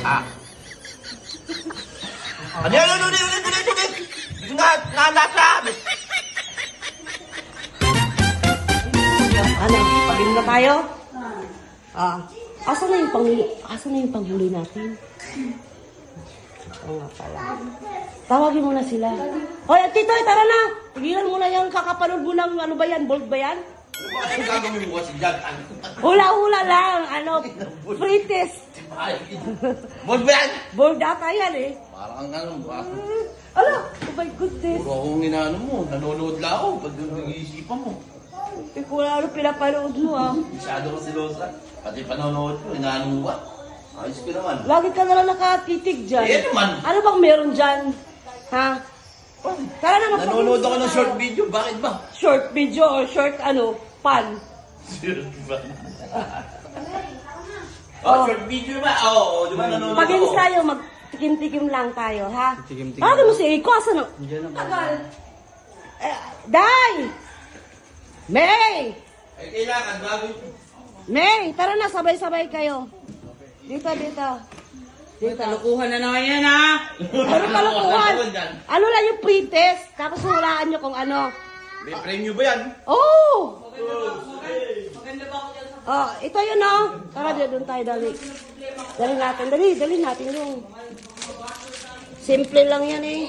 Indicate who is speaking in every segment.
Speaker 1: Ah. Ano yan? Ulit. Hindi nga nalasa.
Speaker 2: Ano? Pagin na tayo? Asan na yung panghuli natin? Oo nga pala. Tawagin mo na sila. Hoy, Tito, tara na! Tigilan mo na yung kakapanood mo ng ano ba yan? Bold ba yan?
Speaker 1: Ano ba yung gagawin mo kasi dyan?
Speaker 2: Hula-hula lang. Free test.
Speaker 1: Bold ba yan?
Speaker 2: Bold ata yan eh.
Speaker 1: Parang ano ba?
Speaker 2: Oh my goodness.
Speaker 1: Puro akong inaano mo. Nanonood lang ako. Pag nag-iisipan mo.
Speaker 2: Hindi ko na ano pinapanood mo ah.
Speaker 1: Masyado ko silosa. Pati panonood ko. Inaano mo ba? Ayos ko naman.
Speaker 2: Lagi ka na lang nakatitig dyan.
Speaker 1: Eh, naman.
Speaker 2: Ano bang meron dyan? Ha? Tara na,
Speaker 1: Nanonood ako ng short video. Bakit ba?
Speaker 2: Short video or short pan?
Speaker 1: Short ba? Oh, short video ba? Oo, di ba nanonood ako?
Speaker 2: Pag-ins tayo, magtikim-tikim lang tayo, ha?
Speaker 3: Tikim-tikim
Speaker 2: Tawagin mo si Iko, asan o? Tagal. Day! May!
Speaker 1: Eh, kailangan gagawin.
Speaker 2: May, tara na, sabay-sabay kayo. Dito.
Speaker 3: Kalukuhan na naman yan, ha?
Speaker 2: Ano kalukuhan? Ano lang yung pre-test, tapos hulaan nyo kung ano.
Speaker 1: May premyo ba yan?
Speaker 2: Oh!
Speaker 3: Maganda ba ako dyan sa...
Speaker 2: Oh, ito yun oh. Tara, doon tayo, dali. Dali natin yung. Simple lang yan eh.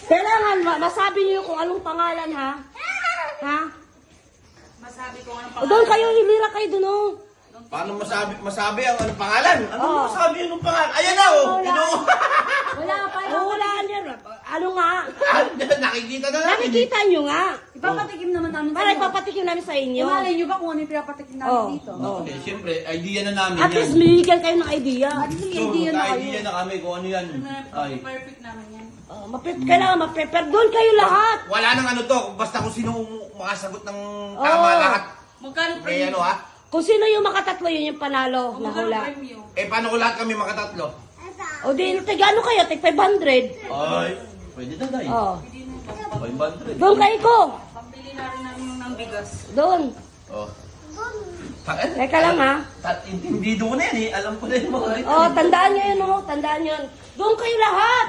Speaker 2: Kailangan, masabi niyo kung anong pangalan ha? Ha?
Speaker 3: Masabi ko anong
Speaker 2: O doon kayo, hilira kayo doon oh.
Speaker 1: Paano masabi ang anong pangalan? Ano
Speaker 2: Oh.
Speaker 1: masabi anong pangalan? Ayan na oh!
Speaker 2: Wala pa yun. Hulaan yan. Ano nga?
Speaker 1: Nakikita na namin.
Speaker 2: Nakikita nyo nga.
Speaker 4: Ipapatikim naman namin
Speaker 2: Para ipapatikim namin sa inyo.
Speaker 4: Imalay nyo ba kung ano yung pinapatikim namin
Speaker 2: Oh.
Speaker 4: dito?
Speaker 1: Okay, siyempre, idea na namin
Speaker 2: At
Speaker 1: yan.
Speaker 2: least bibigyan kayo ng idea.
Speaker 4: At least may
Speaker 1: So,
Speaker 4: idea na kayo.
Speaker 1: idea na kami kung ano yan. Ay.
Speaker 4: Perfect naman yan.
Speaker 2: Kailangan ma-prepare. Doon kayo lahat.
Speaker 1: Wala nang ano to, basta kung sino makasagot ng tama
Speaker 2: Oh.
Speaker 1: lahat.
Speaker 4: Magkano
Speaker 1: May ano ha?
Speaker 2: Kung sino yung makatatlo, yun yung panalo na
Speaker 4: Magkano
Speaker 2: hula.
Speaker 4: premyo?
Speaker 1: Eh, paano ko lahat kami makatatlo?
Speaker 2: O di, ano kayo? Tig 500.
Speaker 1: Ay, pwede na tayo.
Speaker 2: Oh.
Speaker 1: 500.
Speaker 2: Doon kayo ko.
Speaker 4: Pampili na rin namin yung ng bigas.
Speaker 2: Doon.
Speaker 1: Oh.
Speaker 2: Teka lang, ha?
Speaker 1: Hindi doon na yan eh. Alam ko na yung mga ito.
Speaker 2: Oh, tandaan nyo yun, oh. Tandaan nyo yun. Doon kayo lahat.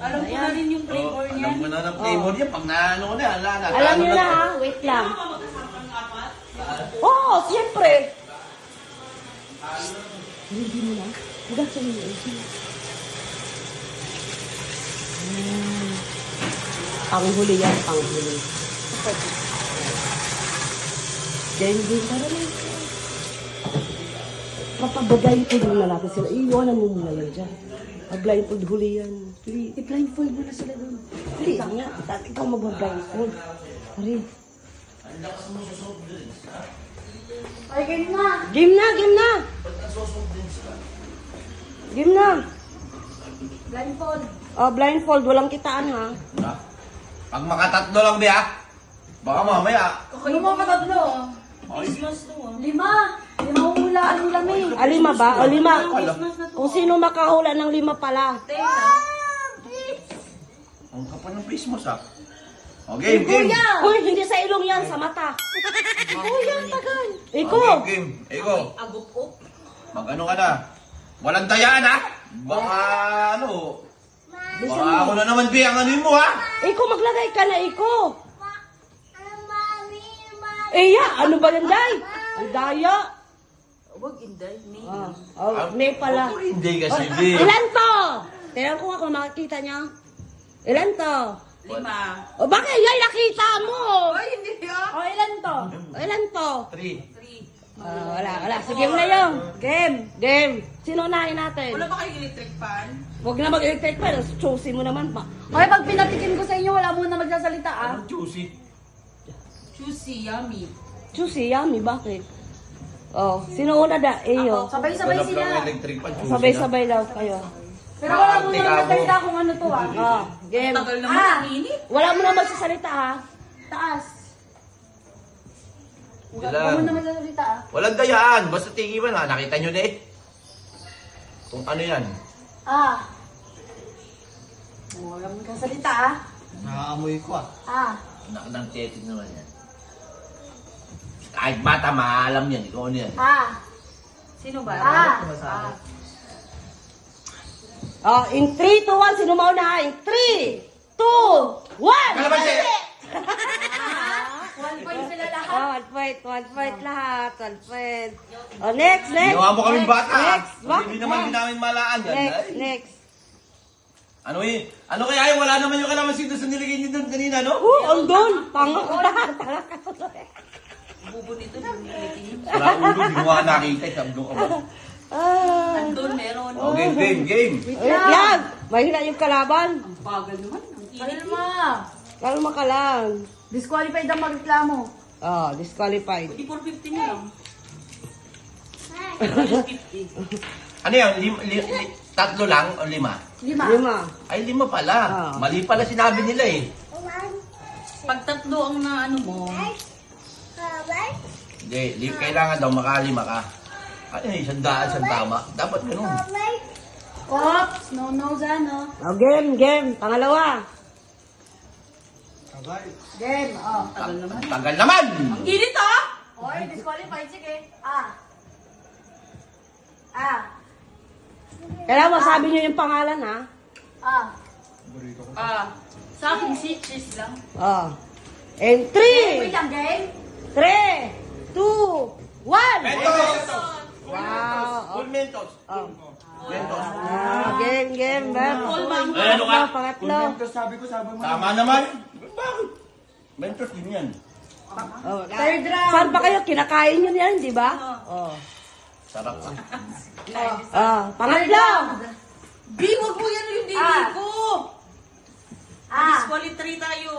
Speaker 4: Alam ko na rin yung flavor
Speaker 1: Alam
Speaker 4: niyan.
Speaker 1: mo na ng flavor yan. Pag naano na,
Speaker 2: Alam nyo na, ha? Wait lang. Oo, siyempre. Hindi mo na. Huwag sa inyo. Panghuli yan, panghuli. Hindi ka naman. Papabagayfold muna natin sila. Iiwanan mo muna yun dyan. Mag-blindfold huli yan. I-blindfold mo na sila doon. Hindi nga. Ikaw mag-blindfold. Hari.
Speaker 4: Ay, game na!
Speaker 2: Game na! Game na!
Speaker 4: Blindfold.
Speaker 2: Oh, blindfold. Walang kitaan, ha?
Speaker 1: Pag makatatlo lang ba ha? Baka mamaya.
Speaker 4: Ano mga katatlo?
Speaker 1: Ay,
Speaker 4: 5! 5 hulaan nila may.
Speaker 2: Lima ba? O, 5.
Speaker 4: Christmas na to.
Speaker 2: Kung sino makahula ng 5 pala.
Speaker 1: ang kapal ng Christmas ha. O, game.
Speaker 2: Uy, hindi sa ilong yan, sa mata.
Speaker 4: Yan, tagal.
Speaker 2: Iko!
Speaker 1: O, game. Ikaw.
Speaker 4: Agop-op.
Speaker 1: Mag-ano ka na. Walang dayaan ha. Baka ano. Baka ako na naman biyang ano mo ha.
Speaker 2: Iko, maglagay ka na, Iko. Ano ba yan, Day? Ang daya.
Speaker 4: Huwag inday. May.
Speaker 2: May pala.
Speaker 1: Ako hindi kasi
Speaker 2: Oh,
Speaker 1: di.
Speaker 2: ilan to? Tingnan ko nga kung makikita niya. Ilan to?
Speaker 4: 5.
Speaker 2: O bakit yan nakita mo?
Speaker 4: Ay, hindi ah.
Speaker 2: O ilan to? Ilan to?
Speaker 1: 3.
Speaker 4: 3.
Speaker 2: Wala. Sige na yung. Game. Sino unahin natin?
Speaker 4: Wala ba kayong electric fan?
Speaker 2: Huwag na mag-electric pa. Choosy mo naman pa.
Speaker 4: Okay, pag pinatikim ko sa inyo, wala mo na magsasalita ah.
Speaker 1: Anong juicy?
Speaker 4: Juicy, yummy.
Speaker 2: Choosy, yummy. Bakit? Oh, sino una da? Iyo.
Speaker 4: Sabay-sabay
Speaker 1: Wala
Speaker 4: sila.
Speaker 1: lang electric pan. Juicy
Speaker 2: Sabay-sabay daw kayo.
Speaker 4: Pero wala mo na magsasalita kung ano to ah.
Speaker 2: Oh, game.
Speaker 4: Tagal naman ang init.
Speaker 2: Wala mo na magsasalita ha.
Speaker 4: Taas.
Speaker 1: Sila.
Speaker 4: Wala mo na magsasalita ah.
Speaker 1: Walang dayaan. Basta tingiman ha. Nakita nyo na eh. Kung ano yan.
Speaker 4: Wala mo magsasalita ah.
Speaker 3: Nakaamoy ko,
Speaker 1: Anak ng tetin naman yan. Kahit bata, maalam yan. Ikaw ano yan.
Speaker 3: Sino ba?
Speaker 2: Oh, in 3, 2, 1, sino mauna? In 3, 2, 1!
Speaker 1: Kalamansi!
Speaker 4: 1 point sila lahat.
Speaker 2: Oh, 1 point lahat. 1 point. Oh, next.
Speaker 1: Ginawa mo kaming bata.
Speaker 2: Next.
Speaker 1: Hindi naman namin malaan yan. Ay.
Speaker 2: Next.
Speaker 1: Ano kaya yung wala naman yung kalamansi doon sa nilagay niyo doon kanina, no?
Speaker 2: Andun. Pango.
Speaker 3: Bubo nito. Hindi
Speaker 1: Wala ulo, di mo nga nakita. Sabi ko ka ba?
Speaker 2: Ah.
Speaker 3: Andun, meron.
Speaker 1: Oh, game.
Speaker 2: Wait lang. Mahina yung kalaban.
Speaker 3: Ang bagal naman. Ang init.
Speaker 4: Kalma.
Speaker 2: Kalma ka lang.
Speaker 4: Disqualified ang magreklamo.
Speaker 2: Oh, disqualified.
Speaker 3: Hindi 450 na lang. 450.
Speaker 1: Ano yan? Tatlo lang o 5?
Speaker 4: 5.
Speaker 1: Ay, 5 pala.
Speaker 2: Ah.
Speaker 1: Mali pala sinabi nila eh.
Speaker 3: Pag tatlo ang naano mo,
Speaker 1: Hindi, kailangan daw makalima ka. Ano eh, 100 siyang tama. Dapat ganun.
Speaker 4: Oops. No, Zano.
Speaker 2: Oh, game. Pangalawa.
Speaker 4: Game. Oh.
Speaker 1: Ang tagal naman!
Speaker 3: ang init ah!
Speaker 4: Oy, disqualified. Sige.
Speaker 2: Kailangan masabi nyo yung pangalan, ha?
Speaker 3: Sa akin, cheese lang.
Speaker 2: Oh. And 3,
Speaker 4: Wait lang, game.
Speaker 2: 3, 2, 1!
Speaker 1: Mentos!
Speaker 2: Wow.
Speaker 1: Full Mentos.
Speaker 2: Oh.
Speaker 1: Mentos.
Speaker 2: Game,
Speaker 3: All bang?
Speaker 1: Ano ka?
Speaker 2: Pangatlo.
Speaker 1: Tama naman. Bakit? Mentos din yan.
Speaker 2: Oh,
Speaker 4: Third round.
Speaker 2: saan pa kayo? Kinakain nyo yan, di ba? Oh.
Speaker 1: Sarap.
Speaker 2: Pangatlo.
Speaker 3: Di, wag mo yan yung dili ko. Disqualify tayo.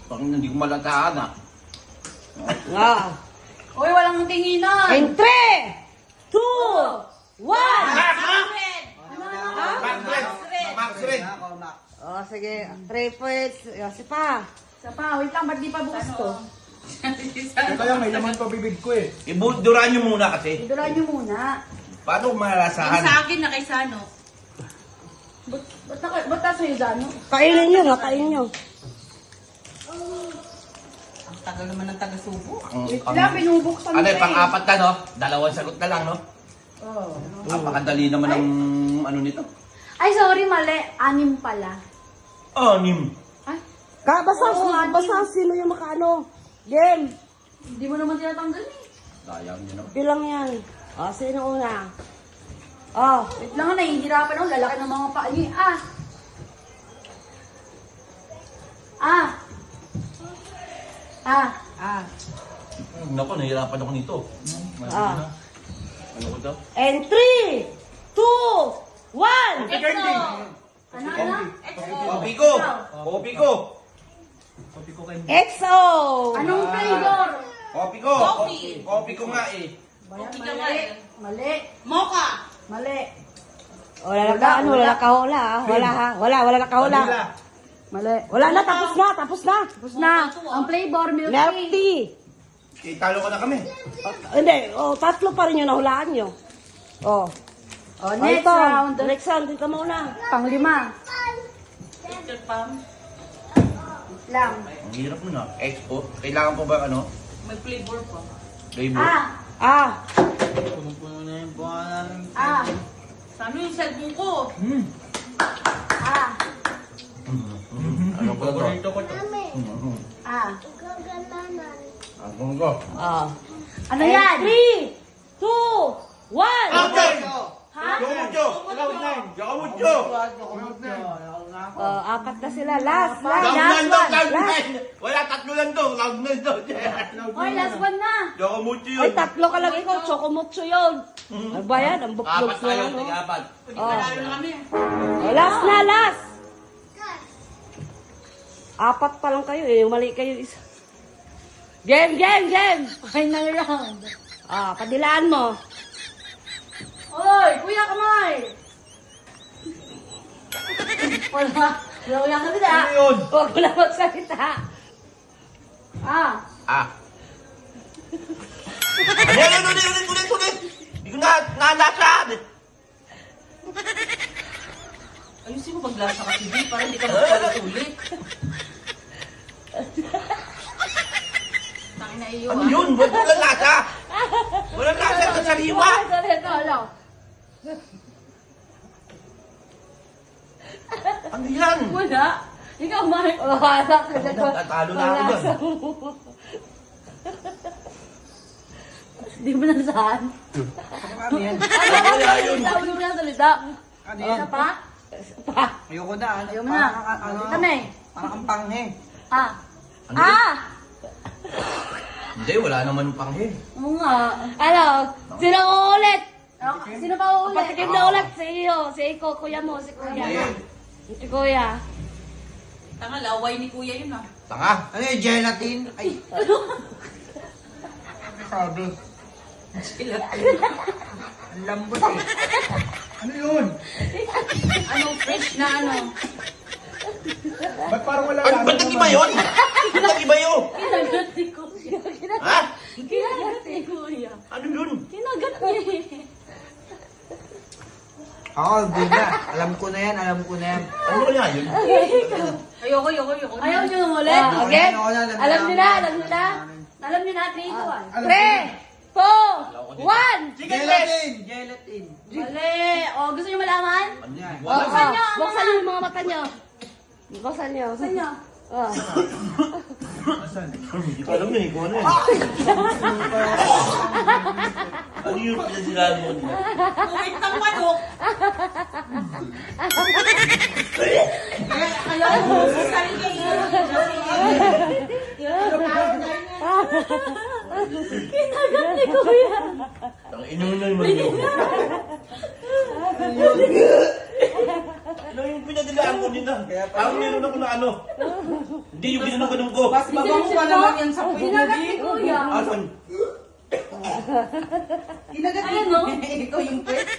Speaker 1: Bakit hindi ko malataan ah.
Speaker 2: Ah.
Speaker 4: Uy, walang tinginan.
Speaker 2: And 3, 2, 1!
Speaker 1: Max Red.
Speaker 2: Oh, sige. 3 points. Yossi pa.
Speaker 4: Isa pa. Wait lang, ba't di pa bukas to?
Speaker 5: Kaya may laman pa bibig ko eh.
Speaker 1: Ibuduraan nyo muna kasi.
Speaker 4: Iduran nyo muna.
Speaker 1: Paano
Speaker 3: Yung
Speaker 1: malasahan?
Speaker 3: sa akin na kay Sano.
Speaker 4: Ba't tayo sa'yo, Zano?
Speaker 2: Kainin nyo, no? Kainin nyo.
Speaker 3: Ang tagal naman ng taga-subo.
Speaker 4: Wait lang, binubuksan
Speaker 1: Ano
Speaker 4: ko
Speaker 1: yung pang-apat na no? 2 sagot na lang no?
Speaker 4: Oh.
Speaker 1: Napakadali naman ng ano nito.
Speaker 4: Ay, sorry, mali. 6 pala.
Speaker 1: Anim.
Speaker 4: Ay,
Speaker 2: Basta sino yung makaano. Game.
Speaker 4: hindi mo naman tinatanggal eh.
Speaker 1: Sayang nyo no?
Speaker 2: Bilang yan. Oh, sino una? Oh.
Speaker 4: Wait lang, nahihirapan ako. Lalaki ng mga paa niyo.
Speaker 1: Naku, nahihirapan ako nito.
Speaker 2: Ah.
Speaker 1: Ano ko to?
Speaker 2: And 3, 2, 1!
Speaker 4: Ano?
Speaker 1: Kopiko! Kopiko!
Speaker 2: EXO!
Speaker 4: Anong flavor?
Speaker 1: Kopiko!
Speaker 3: Coffee.
Speaker 1: Kopiko nga eh.
Speaker 3: Hindi ka nga eh.
Speaker 4: Mali.
Speaker 3: Mocha!
Speaker 4: Mali.
Speaker 2: Wala na kahula, ha? Wala na kahula. Mali. Wala na, tapos na.
Speaker 4: Ang flavor, milk
Speaker 2: Milk
Speaker 4: tea.
Speaker 2: tea.
Speaker 1: Talo ko na kami.
Speaker 2: Hindi, tatlo pa rin yung nahulaan nyo. Oh.
Speaker 4: Oh, next
Speaker 2: ito.
Speaker 4: round.
Speaker 2: Next round, dito muna.
Speaker 4: Pang-5.
Speaker 3: Picture pam.
Speaker 4: Lang.
Speaker 1: Ang hirap mo na. Expo. Kailangan po ba ano?
Speaker 3: May flavor pa.
Speaker 1: Flavor?
Speaker 2: Ah,
Speaker 5: Punong-puno na yung buka namin.
Speaker 3: Sano yung cellphone ko?
Speaker 1: Ano ba to?
Speaker 5: Paborito ko to.
Speaker 1: Ang ko.
Speaker 4: Ano yan?
Speaker 2: 3, 2, 1!
Speaker 1: Okay! Yokomucho! Yokomucho!
Speaker 2: Apat na sila. Last
Speaker 1: Cloud9
Speaker 2: one.
Speaker 1: daw, Cloud9! Wala, 3 lang daw. Cloud9 daw.
Speaker 4: Oy, last one na.
Speaker 1: Yokomucho yun.
Speaker 2: Ay, tatlo ka lang ikaw. Chocomucho yun. Ano ba yan? Ang buklog
Speaker 1: Apat tayo,
Speaker 2: ano?
Speaker 1: tiga-apat.
Speaker 3: Panalo na kami.
Speaker 2: Last na, last! Apat pa lang kayo eh. Mali kayo isa. Game!
Speaker 4: Final round.
Speaker 2: Padilaan mo.
Speaker 4: Oy, kuya, kamay. Wala ka nila.
Speaker 1: Ano yun?
Speaker 2: Huwag mo na magsalita.
Speaker 1: Ah. Ulit. Hindi ko na-nasa.
Speaker 3: Ayusin mo paglasa kasi di, para hindi ka magpalit ulit. Tangin na na iyo.
Speaker 1: Ano yun? Walang lasa! Walang lasa sa sariwa!
Speaker 4: Sorry, ito, ano?
Speaker 1: Ano yan?
Speaker 4: Wala. Ikaw, Mike. Wala ka na to.
Speaker 1: Tatalo na ako doon.
Speaker 4: Di mo na saan?
Speaker 5: Ano yan?
Speaker 1: Wala yun.
Speaker 4: Sabi mo na salita.
Speaker 5: Ano
Speaker 4: Isa
Speaker 5: yan?
Speaker 4: pa?
Speaker 5: Ayoko na.
Speaker 4: Ayaw mo na.
Speaker 5: Ano?
Speaker 4: Kami.
Speaker 5: Parang ang panghe.
Speaker 4: Ah.
Speaker 1: Ano yun?
Speaker 4: Ah!
Speaker 1: Hindi, wala naman panghe.
Speaker 4: Oo nga.
Speaker 2: Ano? Sino uulit?
Speaker 4: Sino pa uulit?
Speaker 2: Patikim na ulit si iyo. Si Iko, kuya mo, si kuya. Si kuya.
Speaker 3: Tanga, laway ni kuya yun ah.
Speaker 1: Tanga.
Speaker 5: Ano yung gelatin? Ay. Sabi. Ang lambot eh. Ano yun?
Speaker 3: Ano, fresh na ano.
Speaker 5: Ba't parang wala
Speaker 1: Ba't nag-iba yun? Ba't nag-iba yun?
Speaker 4: Kinagat ni kuya.
Speaker 1: Ha?
Speaker 4: Kinagat ni kuya.
Speaker 1: Ano yun?
Speaker 4: Kinagat niya eh.
Speaker 5: Ako, Buda. Alam ko na yan, alam ko na yan.
Speaker 1: Ano kaya yun?
Speaker 3: Ayoko.
Speaker 4: Ayaw niyo umulit?
Speaker 2: Ah, okay.
Speaker 5: Ako na,
Speaker 2: Alam niyo na, alam niyo na.
Speaker 4: Alam niyo natin ito ah.
Speaker 2: 3, 2, 1.
Speaker 5: Gelatin! Gelatin.
Speaker 4: Mali. O, gusto niyo malaman?
Speaker 1: Ano yan?
Speaker 4: Buksan niyo ang
Speaker 2: Buksan niyo yung mga mata niyo. Buksan niyo.
Speaker 4: Buksan niyo.
Speaker 2: Oh.
Speaker 5: Asan?
Speaker 1: Hindi ko alam yun eh, kung ano yun. Ano yung pinasilaan mo niya?
Speaker 3: Kumit ng manok. Ayoko. Sarili
Speaker 4: Kinagat ni kuya.
Speaker 1: Ang inumin na naman yun. Ano yung pinadilaan mo nila? Parang meron ako na ano. Hindi yung ginanong ko.
Speaker 3: Mas mabango pa naman yan sa
Speaker 4: Kinagat ni kuya.
Speaker 1: Asan?
Speaker 4: Ayan o.
Speaker 3: Ikaw yung pwede.